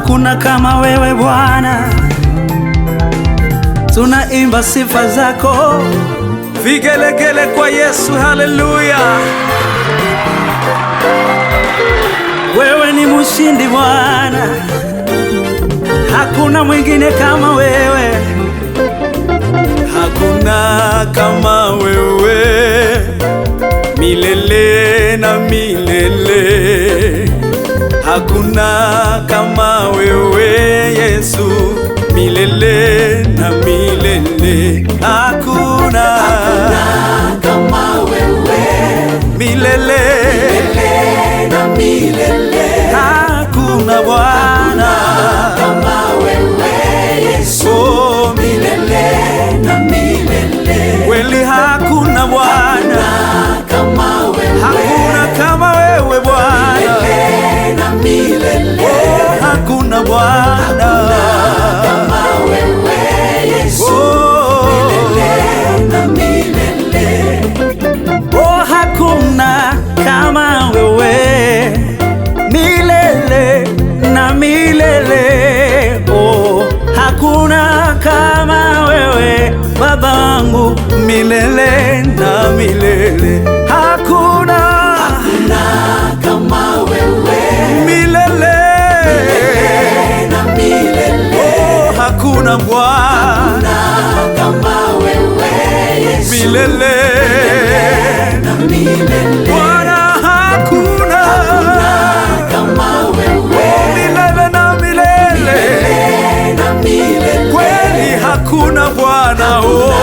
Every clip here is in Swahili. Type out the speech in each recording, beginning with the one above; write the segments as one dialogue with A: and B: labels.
A: hakuna kama wewe Bwana. Tunaimba sifa zako, vigelegele kwa Yesu, haleluya. Wewe ni mshindi Bwana, hakuna mwingine kama wewe, hakuna kama wewe, milele na milele. Hakuna kama wewe Yesu, milele na milele. Hakuna
B: kama wewe,
A: milele
B: na milele.
A: Hakuna Bwana
B: kama wewe Yesu,
A: oh,
B: milele na milele.
A: kweli hakuna Bwana
B: kama wewe,
A: hakuna kama wewe Bwana,
B: milele na milele.
A: oh, hakuna Bwana
B: kama wewe Yesu,
A: oh,
B: milele na milele.
A: oh, hakuna kama wewe, milele na milele. Oh, hakuna kama wewe Baba wangu, milele na milele. Hakuna
B: kama wewe,
A: milele
B: na milele.
A: oh, hakuna Bwana
B: kama wewe Yesu,
A: milele
B: na milele.
A: Bwana hakuna
B: kama wewe,
A: milele na milele,
B: na milele.
A: kweli hakuna Bwana oh,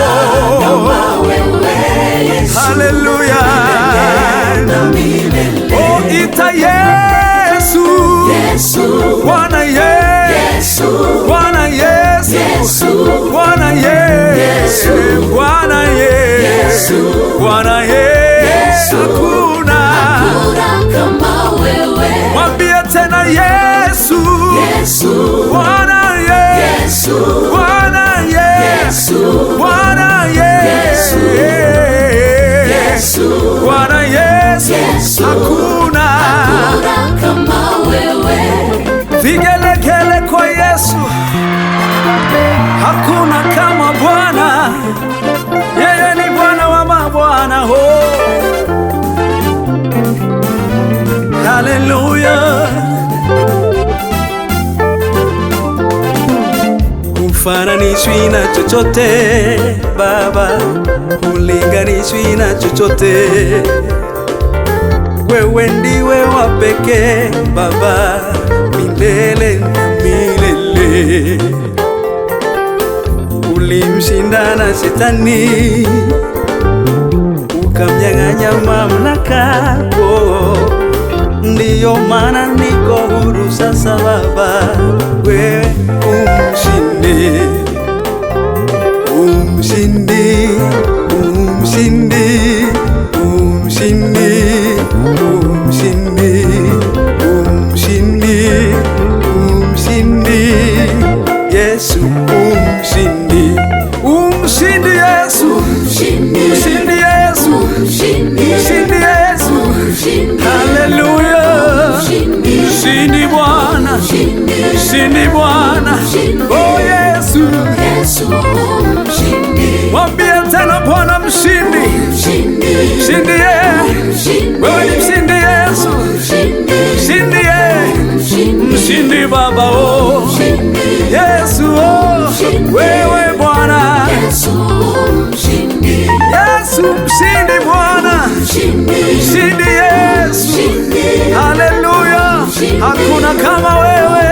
B: kama wewe Yesu,
A: haleluya.
B: na milele.
A: Oh, ita Yesu,
B: Yesu,
A: Bwana Yesu, Bwana Yesu, Bwana Yesu, Bwana Yesu, Bwana Yesu. Hakuna
B: kama wewe,
A: mwambie tena Yesu,
B: Yesu,
A: Bwana Yesu, Bwana Yesu, Bwana Yesu, Bwana Yesu. Hakuna
B: kama wewe,
A: vigelegele kwa Yesu, hakuna kama Bwana. Yeye ni Bwana wa mabwana ho, haleluya. Hufananishwi na chochote Baba, hulinganishwi na chochote. Wewe ndiwe wa pekee Baba, milele na milele. Ulimshinda na Shetani, ukamnyang'anya mamlaka, oh, ndiyo maana niko huru sasa Baba. Wewe umshindi, umshindi, umshindi, umshindi, umshindi, umshindi, umshindi, Yesu umshindi, umshindi Yesu, umshindi Yesu, umshindi Yesu, haleluya. Mshindi Bwana, mshindi Bwana, oh Yesu, mwambie tena Bwana mshindi, mshindi wewe ni mshindi Yesu, mshindi mshindi Baba oh Yesu oh, wewe Bwana Yesu, mshindi Bwana, mshindi Yesu, haleluya. Hakuna kama wewe,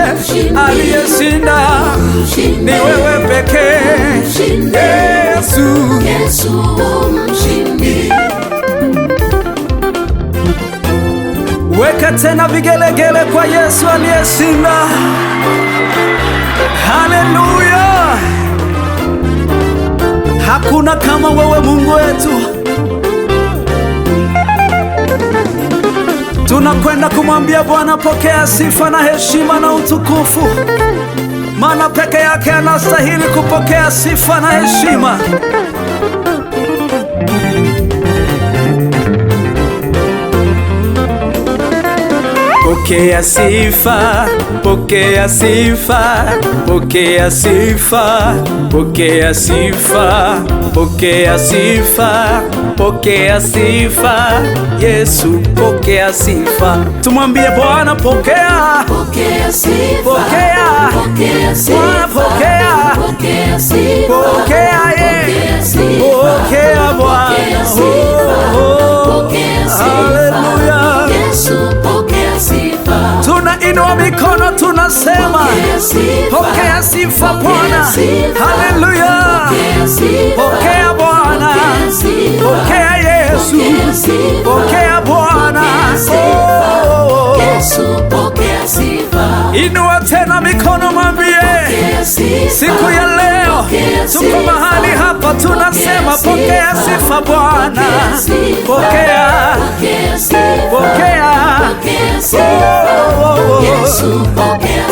A: aliyeshinda ni wewe pekee Yesu. Weka tena vigelegele kwa Yesu aliyeshinda, haleluya. Hakuna kama wewe Mungu wetu. Tunakwenda kumwambia Bwana, pokea sifa na heshima na utukufu, maana peke yake anastahili kupokea sifa na heshima. Pokea sifa, pokea sifa, pokea sifa, pokea sifa, pokea sifa, pokea sifa. Yesu, pokea sifa. Tumwambie Bwana pokea,
B: Pokea sifa,
A: pokea,
B: pokea sifa,
A: Bwana pokea,
B: pokea sifa,
A: pokea
B: pokea sifa,
A: pokea Bwana.
B: pokea sifa, pokea sifa.
A: Haleluya.
B: Yesu, pokea sifa.
A: Tunainua mikono tunasema
B: Pokea sifa,
A: pokea sifa
B: pokea
A: Bwana.
B: sifa,
A: Haleluya.
B: pokea sifa,
A: Pokea Bwana,
B: pokea sifa,
A: pokea Yesu,
B: pokea sifa,
A: pokea Bwana.
B: pokea sifa.
A: Oh.
B: Yesu, pokea sifa.
A: Inua tena mikono mwambie,
B: Pokea sifa,
A: siku ya leo
B: pokea
A: tuko
B: sifa,
A: mahali hapa tunasema pokea sifa Bwana. Pokea,
B: pokea sifa,
A: pokea.
B: pokea sifa.
A: Oh, oh, oh.
B: Yesu, pokea